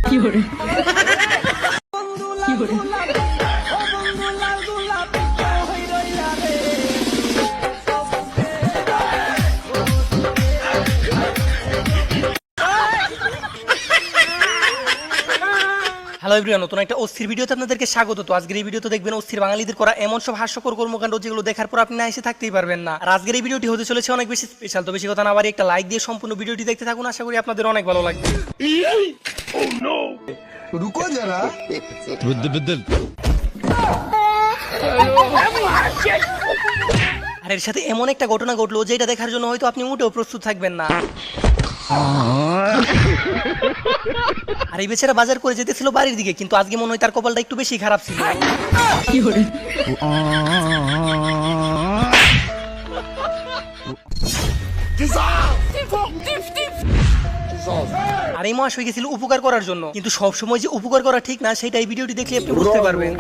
Hello everyone, নতুন একটা অস্থির ভিডিওতে আপনাদেরকে স্বাগত। তো আজকের এই ভিডিওতে দেখবেন অস্থির বাঙালিদের করা এমন সব হাস্যকর কর্মকাণ্ড যেগুলো দেখার পর আপনি না এসে থাকতেই পারবেন না। আর আজকের এই ভিডিওটি হতে চলেছে অনেক বেশি স্পেশাল। তো বেশি কথা না বাড়িয়ে একটা লাইক দিয়ে সম্পূর্ণ ভিডিওটি দেখতে থাকুন, আশা করি আপনাদের অনেক ভালো লাগবে। रुको जरा আর এর সাথে এমন একটা ঘটনা ঘটলো যেটা দেখার জন্য হয়তো আপনি মোটেও প্রস্তুত থাকবেন না। আর এই বেচারা বাজার করে যেতেছিল বাড়ির দিকে, কিন্তু আজকে মনে হয় তার কপালটা একটু বেশি খারাপ ছিল। আর এই মহাশয় গেছিল উপকার করার জন্য, কিন্তু সব সময় যে উপকার করা ঠিক না সেটা এই ভিডিওটি দেখলে আপনি বুঝতে পারবেন।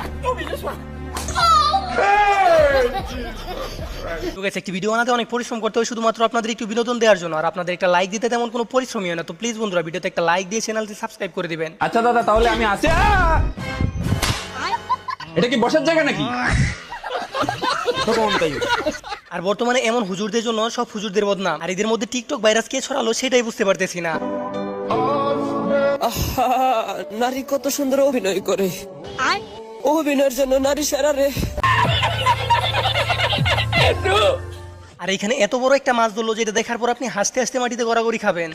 একটি ভিডিও বানাতে অনেক পরিশ্রম করতে হয় শুধুমাত্র আপনাদের একটু বিনোদন দেওয়ার জন্য। আর আপনাদের একটা লাইক দিতে তেমন কোনো পরিশ্রমই হয় না। তো প্লিজ বন্ধুরা, ভিডিওতে একটা লাইক দিয়ে চ্যানেলটি সাবস্ক্রাইব করে দিবেন। আচ্ছা দাদা, তাহলে আমি আসি। এটা কি বসার জায়গা নাকি? আর বর্তমানে এমন হুজুরদের জন্য সব হুজুরদের বদনাম। আর এদের মধ্যে টিকটক ভাইরাস কে ছড়ালো সেটাই বুঝতে পারতেছি না। নারী কত সুন্দর অভিনয় করে, অভিনয়ের জন্য নারী সেরা রে। আর এখানে এত বড় একটা মাছ ধরলো যেটা দেখার পর আপনি হাসতে হাসতে মাটিতে গড়াগড়ি খাবেন।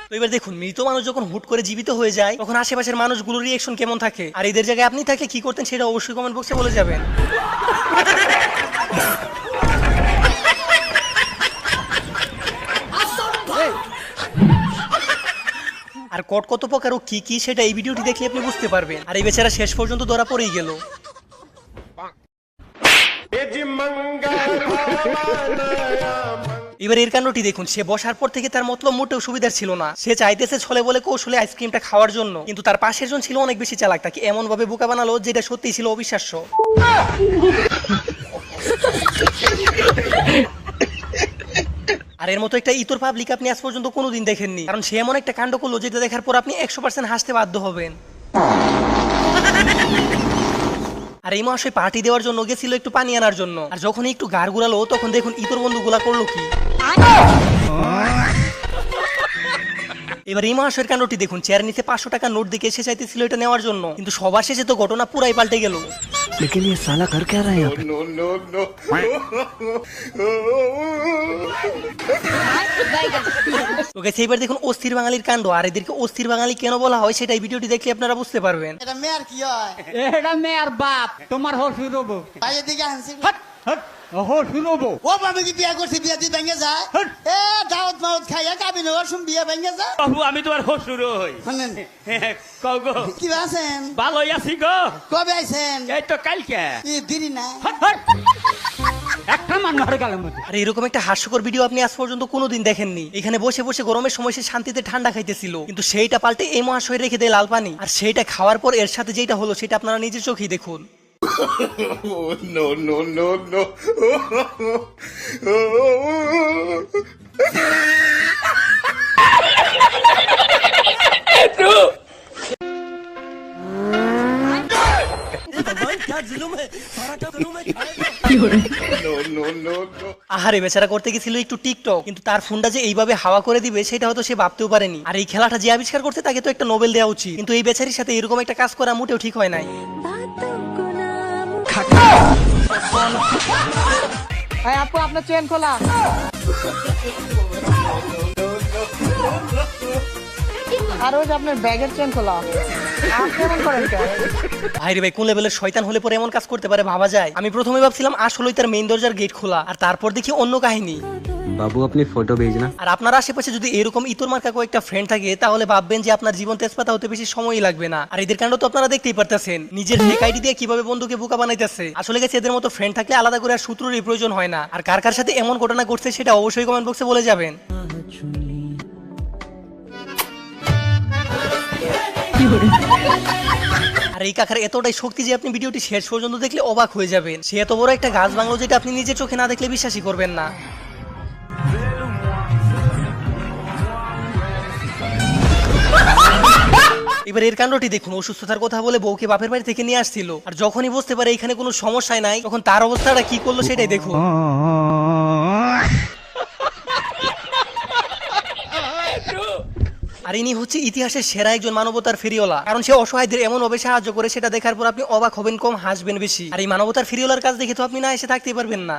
তো এবার দেখুন, মৃত মানুষ যখন হুট করে জীবিত হয়ে যায় তখন আশেপাশের মানুষগুলোর রিয়েকশন কেমন থাকে। আর এদের জায়গায় আপনি থাকলে কি করতেন সেটা অবশ্যই কমেন্ট বক্সে বলে যাবেন। আর কট কত প্রকার ও কি কি সেটা এই ভিডিওটি দেখলে আপনি বুঝতে পারবেন। আর এই বেচারা শেষ পর্যন্ত ধরা পড়েই গেল। এবার এর কাণ্ডটি দেখুন, সে বসার পর থেকে তার মতলব মোটেও সুবিধার ছিল না। সে চাইতেছে ছলে বলে কৌশলে আইসক্রিমটা খাওয়ার জন্য, কিন্তু তার পাশের জন ছিল অনেক বেশি চালাক, তাকে এমন ভাবে বোকা বানালো যেটা সত্যিই ছিল অবিশ্বাস্য। আর এর মতো একটা ইতর পাবলিক আপনি আজ পর্যন্ত কোনোদিন দেখেননি, কারণ সে এমন একটা কাণ্ড করলো যেটা দেখার পর আপনি 100% হাসতে বাধ্য হবেন। আর এই মহাশয় পার্টি দেওয়ার জন্য গেছিল একটু পানি আনার জন্য, আর যখন একটু গাড় গুড়ালো তখন দেখুন ইতর বন্ধুগুলা করলো কি। এবার এই মহাশয়ের কাণ্ডটি দেখুন, চেয়ার নিচে 500 টাকা নোট দেখে সে চাইতেছিল এটা নেওয়ার জন্য, কিন্তু সবার শেষে তো ঘটনা পুরাই পাল্টে গেল। लेकिन ये साला कर क्या रहा है यहाँ पे? তো গাইস, এইবার দেখুন অস্থির বাঙালির কাণ্ড। আর এদেরকে অস্থির বাঙালি কেন বলা হয় সেটা এই ভিডিওটি দেখলে আপনারা বুঝতে পারবেন। এটা মেয়ার কি হয়? এটা মেয়ের বাপ, তোমার হসুর হবো। ভাই এদিকে আনছি। হসুর হবো। ও আমি কি বিয়া করছি, বিয়া দিয়ে ভেঙে যায়? এ দাওয়াত মাওত খাইয়া কাবিন ওরসুম বিয়া ভেঙে যায়। বাবু, আমি তোমার হসুর হই। শুনেন কও গো, কি আছেন? ভালোই আছি গো। কবে আইছেন? এই তো কালকে। ই দিরি না। একটা মান মারে গেলাম। আর এরকম একটা হাস্যকর ভিডিও আপনি আজ পর্যন্ত কোনোদিন দেখেননি। এখানে বসে বসে গরমের সময় সে শান্তিতে ঠান্ডা খাইতেছিল, কিন্তু সেইটা পাল্টে এই মহাশয় রেখে দেয় লাল পানি। আর সেইটা খাওয়ার পর এর সাথে যেটা হলো সেটা আপনারা নিজের চোখেই দেখুন। No. আহারে, বেচারা করতে গেছিল একটু টিকটক, কিন্তু তার ফোনটা যে এইভাবে হাওয়া করে দিবে সেটা হয়তো সে ভাবতেও পারেনি। আর এই খেলাটা যে আবিষ্কার করতে তাকে তো একটা নোবেল দেওয়া উচিত, কিন্তু এই বেচারির সাথে এরকম একটা কাজ করা মোটেও ঠিক হয় নাই। আপু, আপনার চেন খোলা। আর ওই যে আপনার ব্যাগের চেন খোলা। আপনি এমন করেন কেন? ভাইরে ভাই, কোন লেভেলের শয়তান হলে পরে এমন কাজ করতে পারে ভাবা যায়। আমি প্রথমে ভাবছিলাম আসলেই তার মেইন দরজার গেট খোলা, আর তারপর দেখি অন্য কাহিনী। বাবু, আপনি ফটো भेजना। আর আপনার আশেপাশে যদি এরকম ইতর মার্কা কয়েকটা ফ্রেন্ড থাকে তাহলে ভাববেন যে আপনার জীবন তেজপাতা হতে বেশি সময়ই লাগবে না। আর এদের কাণ্ড তো আপনারা দেখতেই পারতেছেন, নিজের ফেক আইডি দিয়ে কিভাবে বন্ধুকে বোকা বানাইতেছে। আসলে গেছে এদের মতো ফ্রেন্ড থাকলে আলাদা করে আর সূত্রের প্রয়োজন হয় না। আর কার কার সাথে এমন ঘটনা ঘটছে সেটা অবশ্যই কমেন্ট বক্সে বলে যাবেন। আর এই কাকার এতটাই শক্তি যে আপনি ভিডিওটি শেষ পর্যন্ত দেখলে অবাক হয়ে যাবেন। সে এত বড় একটা গাছ বাংলো যেটা আপনি নিজের চোখে না দেখলে বিশ্বাসই করবেন না। এবার এর কাণ্ডটি দেখুন, অসুস্থতার কথা বলে বউকে বাপের বাড়ি থেকে নিয়ে আসছিল, আর যখনই বুঝতে পারে এখানে কোনো সমস্যাই নাই, তখন তার অবস্থাটা কি করলো সেটাই দেখুন। আর ইনি হচ্ছে ইতিহাসের সেরা একজন মানবতার ফেরিওয়ালা, কারণ সে অসহায়দের এমন ভাবে সাহায্য করে সেটা দেখার পর আপনি অবাক হবেন কম হাসবেন বেশি। আর এই মানবতার ফেরিওয়ালার কাজ দেখে তো আপনি না এসে থাকতেই পারবেন না।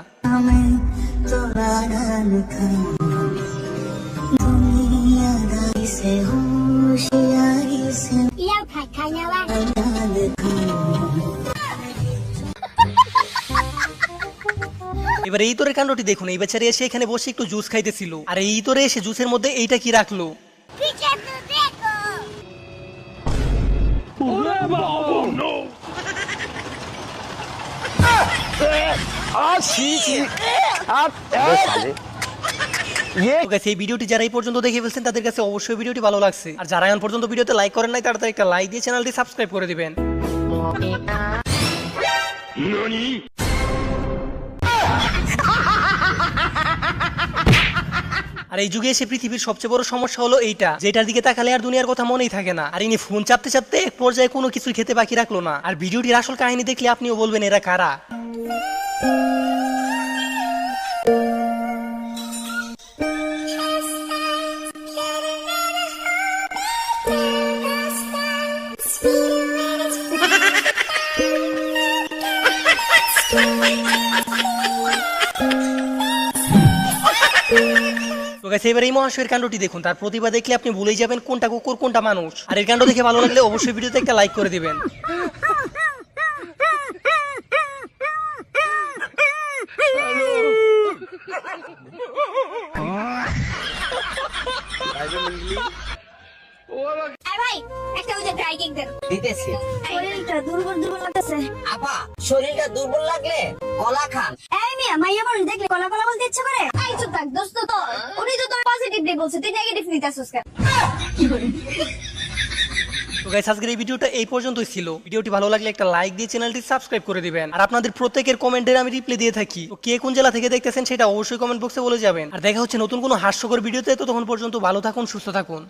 এবার এই তোরের কাণ্ডটি দেখুন, এই বেচারি এসে এখানে বসে একটু জুস খাইতেছিল, আর এই তোরে এসে জুসের মধ্যে এইটা কি রাখলো। এই ভিডিওটি যারা এই পর্যন্ত দেখে ফেলছেন তাদের কাছে অবশ্যই ভিডিওটি ভালো লাগছে, আর যারা এখন পর্যন্ত ভিডিওতে লাইক করেন নাই তাড়াতাড়ি একটা লাইক দিয়ে চ্যানেলটি সাবস্ক্রাইব করে দিবেন। আর এই যুগে এসে পৃথিবীর সবচেয়ে বড় সমস্যা হলো এইটা, যেটার দিকে তাকালে আর দুনিয়ার কথা মনেই থাকে না। আর ইনি ফোন চাপতে চাপতে এক পর্যায়ে কোনো কিছু খেতে বাকি রাখলো না। আর ভিডিওটির আসল কাহিনী দেখলে আপনিও বলবেন এরা কারা। এবার এই মহাশয়ের কাণ্ডটি দেখুন, তার প্রতিভা দেখলে আপনি ভুলেই যাবেন কোনটা কুকুর কোনটা মানুষ। আর এর কাণ্ড দেখে ভালো লাগলে অবশ্যই ভিডিওতে একটা লাইক করে দিবেন। শরীরটা দুর্বল দুর্বল লাগতেছে। আপা শরীরটা দুর্বল লাগলে কলা খান। এই মিয়া, মাইয়া মানুষ দেখলে কলা কলা বলতে ইচ্ছে করে? এই চুপ থাক দোস্ত, তো উনি তো তোর পজিটিভলি বলছে, তুই নেগেটিভ নিতেছিস কেন? তো গাইস, আজকের এই ভিডিওটা এই পর্যন্তই ছিল। ভিডিওটি ভালো লাগলে একটা লাইক দিয়ে চ্যানেলটি সাবস্ক্রাইব করে দিবেন। আর আপনাদের প্রত্যেকের কমেন্টের আমি রিপ্লাই দিয়ে থাকি, তো কে কোন জেলা থেকে দেখতেছেন সেটা অবশ্যই কমেন্ট বক্সে বলে যাবেন। আর দেখা হচ্ছে নতুন কোনো হাস্যকর ভিডিওতে, তো তখন পর্যন্ত ভালো থাকুন, সুস্থ থাকুন।